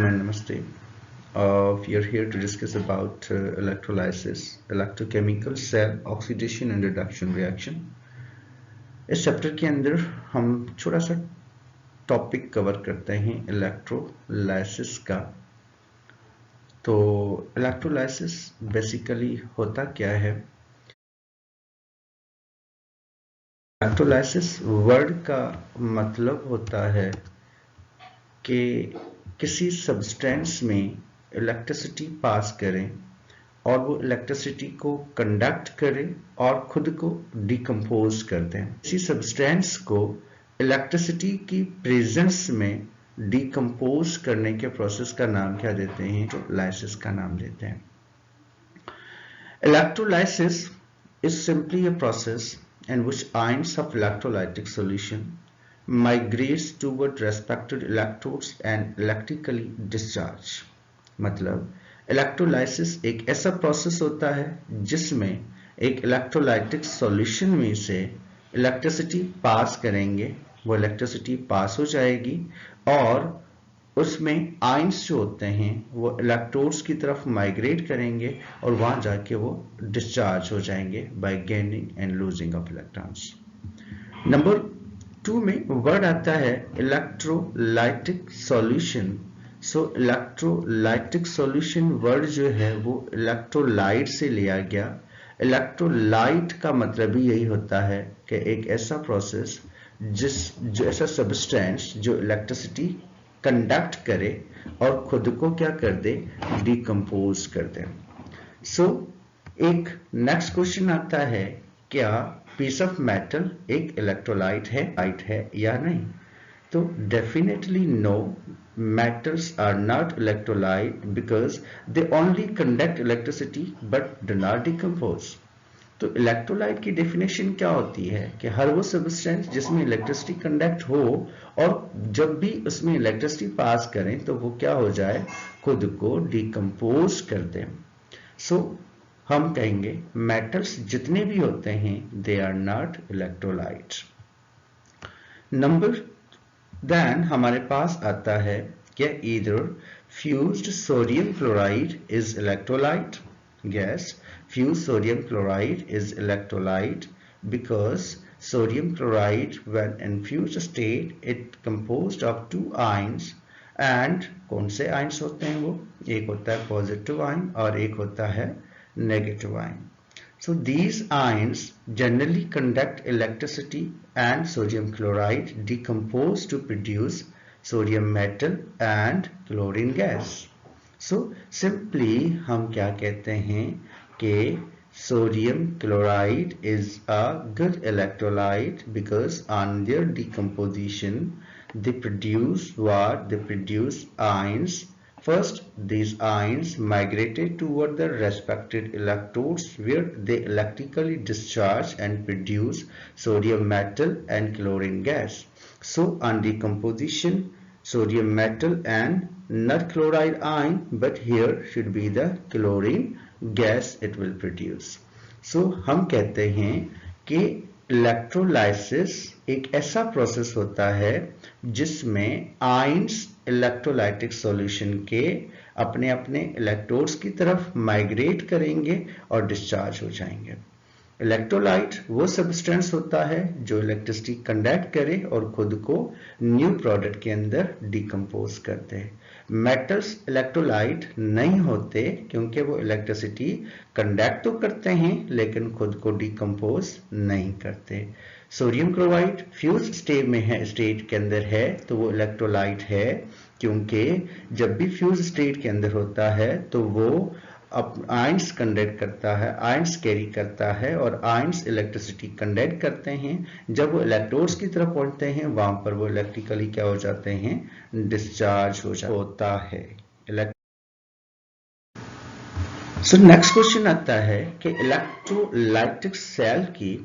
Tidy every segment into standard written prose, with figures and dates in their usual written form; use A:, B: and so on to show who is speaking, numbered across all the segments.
A: and namaste. We are here to discuss about electrolysis, electrochemical cell oxidation and reduction reaction. इस chapter के अंदर हम छोटा सा टॉपिक कवर करते हैं इलेक्ट्रोलाइसिस का। तो इलेक्ट्रोलाइसिस बेसिकली होता क्या है? इलेक्ट्रोलाइसिस वर्ड का मतलब होता है कि किसी सब्सटेंस में इलेक्ट्रिसिटी पास करें और वो इलेक्ट्रिसिटी को कंडक्ट करें और खुद को डिकम्पोज कर दें। किसी सब्सटेंस को इलेक्ट्रिसिटी की प्रेजेंस में डिकम्पोज करने के प्रोसेस का नाम क्या देते हैं? इलेक्ट्रोलाइसिस का नाम देते हैं। Electrolysis is simply a process in which ions of electrolytic solution migrates toward respective electrodes and electrically discharge। मतलब इलेक्ट्रोलाइसिस एक ऐसा प्रोसेस होता है जिसमें एक इलेक्ट्रोलाइटिक सॉल्यूशन में से इलेक्ट्रिसिटी पास करेंगे, वो इलेक्ट्रिसिटी पास हो जाएगी और उसमें आयंस जो होते हैं वो इलेक्ट्रोड्स की तरफ माइग्रेट करेंगे और वहां जाके वो डिस्चार्ज हो जाएंगे bye gaining and losing of electrons. Number 2 में वर्ड आता है इलेक्ट्रोलाइटिक सॉल्यूशन। सो इलेक्ट्रोलाइटिक सॉल्यूशन वर्ड जो है वो इलेक्ट्रोलाइट से लिया गया। इलेक्ट्रोलाइट का मतलब भी यही होता है कि एक ऐसा प्रोसेस जो ऐसा सब्सटेंस जो इलेक्ट्रिसिटी कंडक्ट करे और खुद को क्या कर दे? डिकम्पोज कर दे। एक नेक्स्ट क्वेश्चन आता है, क्या पीस ऑफ मेटल एक इलेक्ट्रोलाइट है या नहीं? तो definitely no, metals are not electrolyte because they only conduct electricity but do not decompose। तो इलेक्ट्रोलाइट की डेफिनेशन क्या होती है कि हर वो सब्सटेंस जिसमें इलेक्ट्रिसिटी कंडक्ट हो और जब भी उसमें इलेक्ट्रिसिटी पास करें तो वो क्या हो जाए? खुद को डिकम्पोज कर दें। हम कहेंगे मेटल्स जितने भी होते हैं they are not electrolyte. Number then हमारे पास आता है कि either fused sodium chloride is electrolyte. Yes, fused sodium chloride is electrolyte because sodium chloride when in fused state it composed of two ions and कौन से ions होते हैं वो? एक होता है positive ion और एक होता है negative ion। So these ions generally conduct electricity and sodium chloride decompose to produce sodium metal and chlorine gas। Simply हम क्या कहते हैं कि sodium chloride is a good electrolyte because on their decomposition they produce ions। First, these ions migrated toward the respective electrodes where they electrically discharge and produce sodium metal and chlorine gas। So on decomposition, sodium metal and not chloride ion but here should be the chlorine gas it will produce। हम कहते हैं कि electrolysis एक ऐसा process होता है जिसमें ions electrolytic solution के अपने अपने इलेक्ट्रोड्स की तरफ माइग्रेट करेंगे और डिस्चार्ज हो जाएंगे। इलेक्ट्रोलाइट वो सब्सटेंस होता है जो इलेक्ट्रिसिटी कंडक्ट करे और खुद को न्यू प्रोडक्ट के अंदर डिकम्पोज करते हैं। मेटल्स इलेक्ट्रोलाइट नहीं होते क्योंकि वो इलेक्ट्रिसिटी कंडक्ट तो करते हैं लेकिन खुद को डिकम्पोज नहीं करते। सोडियम क्लोराइड फ्यूज स्टेट के अंदर है तो वो इलेक्ट्रोलाइट है क्योंकि जब भी फ्यूज स्टेट के अंदर होता है तो वो आयंस कंडक्ट करता है, आयंस कैरी करता है और आयंस इलेक्ट्रिसिटी कंडक्ट करते हैं। जब वो इलेक्ट्रोड्स की तरफ पहुंचते हैं वहां पर वो इलेक्ट्रिकली क्या हो जाते हैं? डिस्चार्ज होता है। नेक्स्ट क्वेश्चन आता है कि इलेक्ट्रोलाइटिक सेल की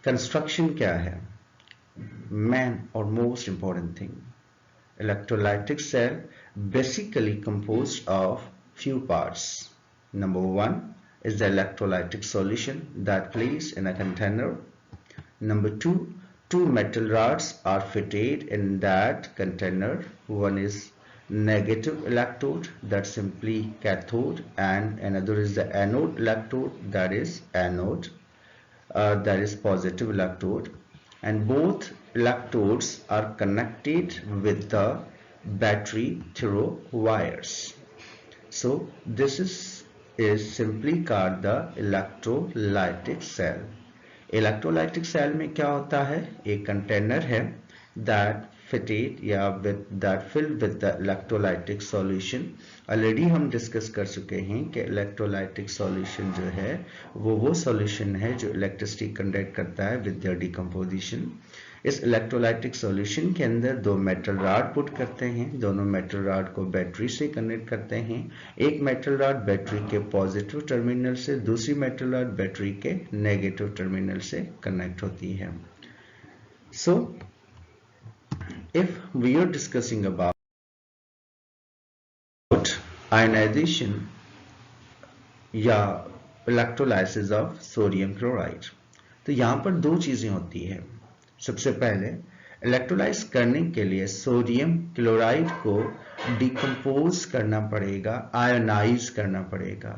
A: कंस्ट्रक्शन क्या है? मेन और most important thing, electrolytic cell basically composed of few parts। Number 1 is the electrolytic solution that placed in a container. Number 2, two metal rods are fitted in that container. One is negative electrode, that's simply cathode, and another is the anode electrode, that is anode, that is positive electrode, and both electrodes are connected with the battery through wires. So this is simply called the electrolytic cell. Electrolytic cell में क्या होता है, एक container है that fitted या with that filled with the electrolytic solution. Already हम discuss कर चुके हैं कि इलेक्ट्रोलाइटिक सॉल्यूशन जो है वो सॉल्यूशन है जो इलेक्ट्रिसिटी कंडक्ट करता है विद देयर डिकम्पोजिशन. इस इलेक्ट्रोलाइटिक सॉल्यूशन के अंदर दो मेटल रॉड पुट करते हैं, दोनों मेटल रॉड को बैटरी से कनेक्ट करते हैं. एक मेटल रॉड बैटरी के पॉजिटिव टर्मिनल से, दूसरी मेटल रॉड बैटरी के नेगेटिव टर्मिनल से कनेक्ट होती है. So if we are discussing about ionization या इलेक्ट्रोलाइसिस ऑफ सोडियम क्लोराइड, तो यहां पर दो चीजें होती है. सबसे पहले इलेक्ट्रोलाइज करने के लिए सोडियम क्लोराइड को डिकम्पोज करना पड़ेगा, आयोनाइज करना पड़ेगा.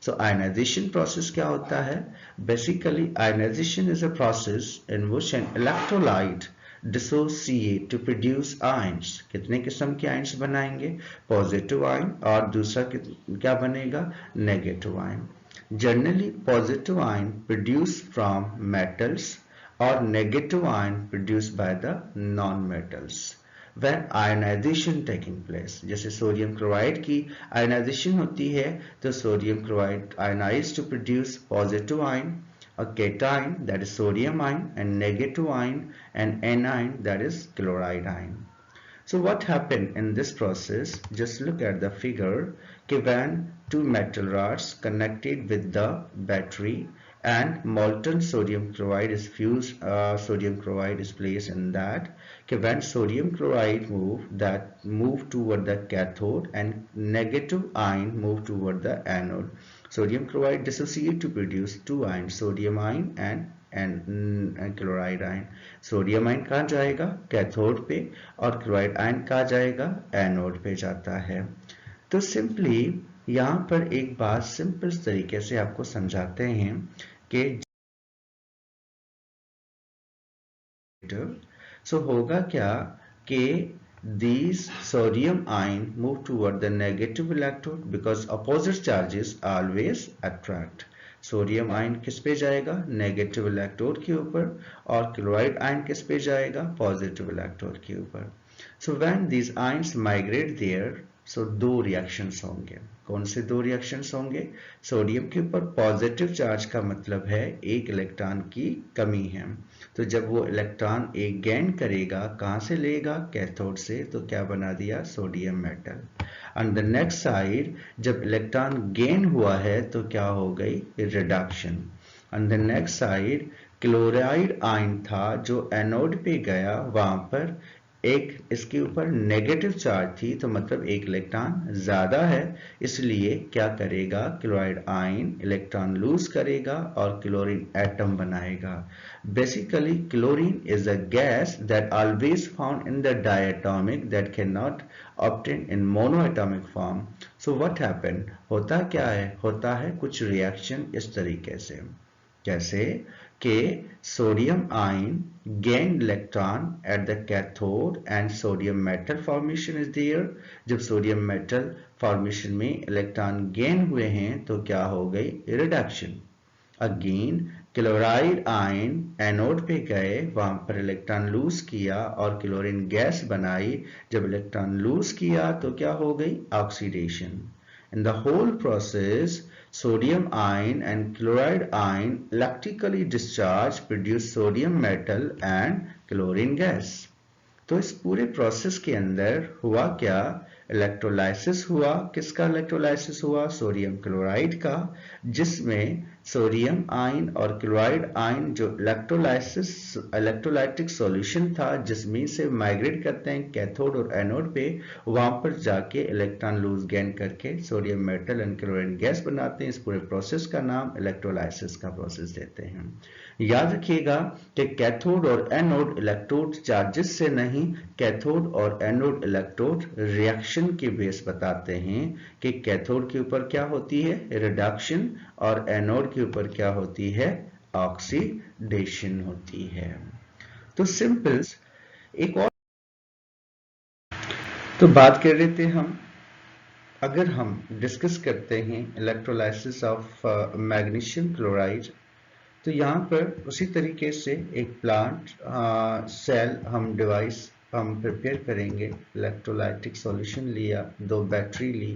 A: सो आयनाइजेशन प्रोसेस क्या होता है? Basically ionization is a process in which an electrolyte dissociate to produce ions. कितने किस्म के आयंस बनाएंगे? पॉजिटिव आयन, और दूसरा क्या बनेगा? Negative ion. Generally positive ion produce from metals or negative ion produced by the non-metals when ionization taking place. जैसे sodium chloride की आयनाइजेशन होती है तो sodium chloride ionize to produce positive ion, a cation that is sodium ion, and negative ion and anion that is chloride ion. So what happened in this process? Just look at the figure. When two metal rods connected with the battery and molten sodium chloride is fused, sodium chloride is placed in that. When sodium chloride move toward the cathode and negative ion move toward the anode, sodium chloride dissociate to produce two ions, sodium ion and chloride ion. Sodium ion कहाँ जाएगा? Cathode पे, और chloride ion कहाँ जाएगा? Anode पे जाता है. तो सिंपली यहाँ पर एक बात सिंपल तरीके से आपको समझाते हैं कि सो होगा क्या कि these sodium ion move toward the negative electrode because opposite charges always attract. Sodium ion किस पे जाएगा? नेगेटिव इलेक्ट्रोड के ऊपर, और क्लोराइड आयन किस पे जाएगा? पॉजिटिव इलेक्ट्रोड के ऊपर. So when these ions migrate there, so दो रिएक्शंस होंगे. कौन से दो रिएक्शंस होंगे? सोडियम के ऊपर पॉजिटिव चार्ज का मतलब है एक इलेक्ट्रॉन की कमी है, तो जब वो इलेक्ट्रॉन एक गेन करेगा, कहां से लेगा? कैथोड से, तो क्या बना दिया? Sodium metal. On the next side जब इलेक्ट्रॉन गेन हुआ है तो क्या हो गई? Reduction. On the next side chloride ion था जो एनोड पे गया, वहां पर एक इसके ऊपर नेगेटिव चार्ज थी, तो मतलब एक इलेक्ट्रॉन ज्यादा है, इसलिए क्या करेगा? क्लोराइड आयन इलेक्ट्रॉन लूज करेगा और क्लोरीन एटम बनाएगा. Basically chlorine is a gas that always found in the diatomic that can not obtain in monoatomic form. So what happen? होता क्या है? होता है कुछ रिएक्शन इस तरीके से, जैसे कि sodium ion gain electron at the cathode and sodium metal formation is there. जब सोडियम मेटल फॉर्मेशन में इलेक्ट्रॉन गेन हुए हैं तो क्या हो गई? Reduction. Again chloride ion anode पे गए, वहां पर इलेक्ट्रॉन लूज किया और क्लोरीन गैस बनाई. जब इलेक्ट्रॉन लूज किया तो क्या हो गई? Oxidation. In the whole process, sodium ion and chloride ion electrically discharge produce sodium metal and chlorine gas. तो इस पूरे प्रोसेस के अंदर हुआ क्या? इलेक्ट्रोलाइसिस हुआ. किसका इलेक्ट्रोलाइसिस हुआ? सोडियम क्लोराइड का, जिसमें सोडियम आयन और क्लोराइड आयन जो इलेक्ट्रोलाइटिक सॉल्यूशन था जिसमें से माइग्रेट करते हैं कैथोड और एनोड पे, वहां पर जाके इलेक्ट्रॉन लूज गेन करके sodium metal and chlorine gas बनाते हैं. इस पूरे प्रोसेस का नाम इलेक्ट्रोलाइसिस का प्रोसेस देते हैं. याद रखिएगा कि कैथोड और एनोड इलेक्ट्रोड चार्जेस से नहीं, कैथोड और एनोड इलेक्ट्रोड रिएक्शन रिएक्शन के बेस बताते हैं कि कैथोड के ऊपर क्या होती है, रिडक्शन, और एनोड के ऊपर क्या होती है, ऑक्सीडेशन होती है। तो सिंपल एक और तो बात कर रहे थे हम, अगर हम डिस्कस करते हैं इलेक्ट्रोलाइसिस ऑफ मैग्नीशियम क्लोराइड, तो यहाँ पर उसी तरीके से एक प्लांट सेल हम डिवाइस हम प्रिपेयर करेंगे। इलेक्ट्रोलाइटिक सॉल्यूशन लिया, दो बैटरी ली,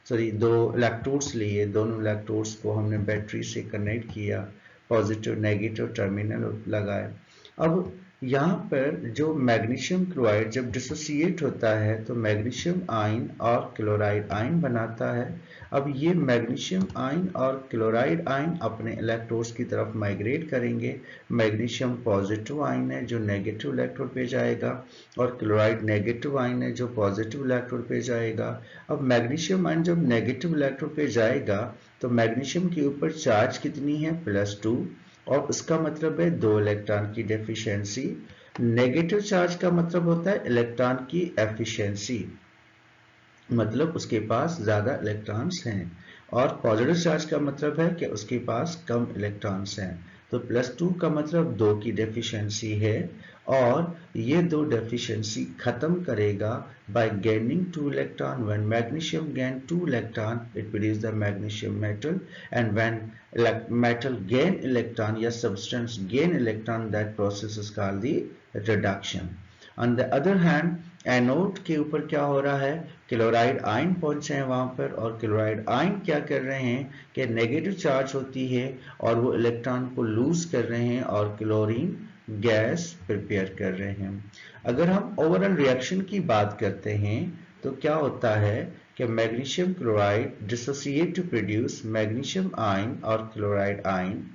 A: दो इलेक्ट्रोड्स लिए, दोनों इलेक्ट्रोड्स को हमने बैटरी से कनेक्ट किया, पॉजिटिव नेगेटिव टर्मिनल लगाए। अब यहाँ पर जो मैग्नीशियम क्लोराइड जब डिसोसिएट होता है तो मैग्नीशियम आयन और क्लोराइड आयन बनाता है। अब ये मैग्नीशियम आयन और क्लोराइड आयन अपने इलेक्ट्रोड्स की तरफ माइग्रेट करेंगे। मैग्नीशियम पॉजिटिव आयन है जो नेगेटिव इलेक्ट्रोड पे जाएगा, और क्लोराइड नेगेटिव आयन है जो पॉजिटिव इलेक्ट्रोड पे जाएगा। अब मैग्नीशियम आयन जब नेगेटिव इलेक्ट्रोड पे जाएगा तो मैग्नीशियम के ऊपर चार्ज कितनी है, +2, और उसका मतलब है 2 इलेक्ट्रॉन की डेफिशिएंसी। नेगेटिव चार्ज का मतलब होता है इलेक्ट्रॉन की एफिशिएंसी, मतलब उसके पास ज्यादा इलेक्ट्रॉन्स हैं, और पॉजिटिव चार्ज का मतलब है कि उसके पास कम इलेक्ट्रॉन्स हैं। तो +2 का मतलब 2 की डेफिशिएंसी है, और ये 2 डेफिशिएंसी खत्म करेगा by gaining 2 electron. When magnesium gain 2 electron, it produces the magnesium metal, and when metal gain electron या substance gain electron, that process is called the reduction. On the other hand, anode के ऊपर क्या हो रहा है, chloride ion पहुंचे हैं वहां पर, और क्लोराइड आयन क्या कर रहे हैं कि नेगेटिव चार्ज होती है और वो इलेक्ट्रॉन को लूज कर रहे हैं और क्लोरीन गैस प्रिपेयर कर रहे हैं। अगर हम ओवरऑल रिएक्शन की बात करते हैं तो क्या होता है कि magnesium chloride dissociate to produce magnesium ion और chloride ion.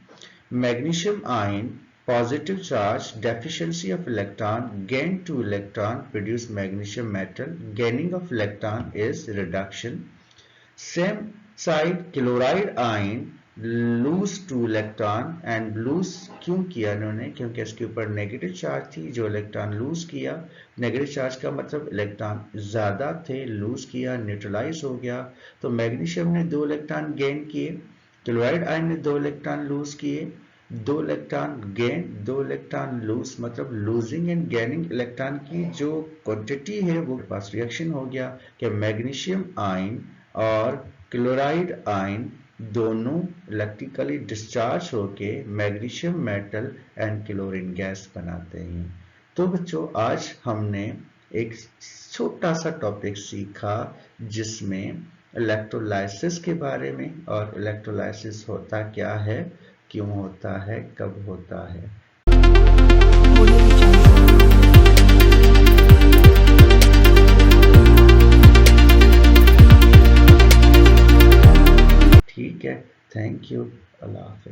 A: Magnesium ion positive charge, deficiency of electron, gain 2 electron, produce magnesium metal, gaining of electron is reduction. Same side, chloride ion lose 2 electron, and lose क्यों किया इन्होंने, क्योंकि इसके ऊपर negative charge थी, जो electron lose किया, negative charge का मतलब इलेक्ट्रॉन ज्यादा थे, लूज किया, न्यूट्रलाइज हो गया। तो मैग्नीशियम ने 2 इलेक्ट्रॉन गेन किए, क्लोराइड आयन ने 2 इलेक्ट्रॉन लूज किए, 2 इलेक्ट्रॉन गेन 2 इलेक्ट्रॉन लूज, मतलब लूजिंग एंड गेनिंग इलेक्ट्रॉन की जो क्वांटिटी है वो पास रिएक्शन हो गया कि मैग्नीशियम आयन और क्लोराइड आयन दोनों इलेक्ट्रिकली डिस्चार्ज होके magnesium metal and chlorine gas बनाते हैं। तो बच्चों, आज हमने एक छोटा सा टॉपिक सीखा जिसमें इलेक्ट्रोलाइसिस के बारे में, और इलेक्ट्रोलाइसिस होता क्या है, क्यों होता है, कब होता है। ठीक है, थैंक यू, अल्लाह हाफिज़।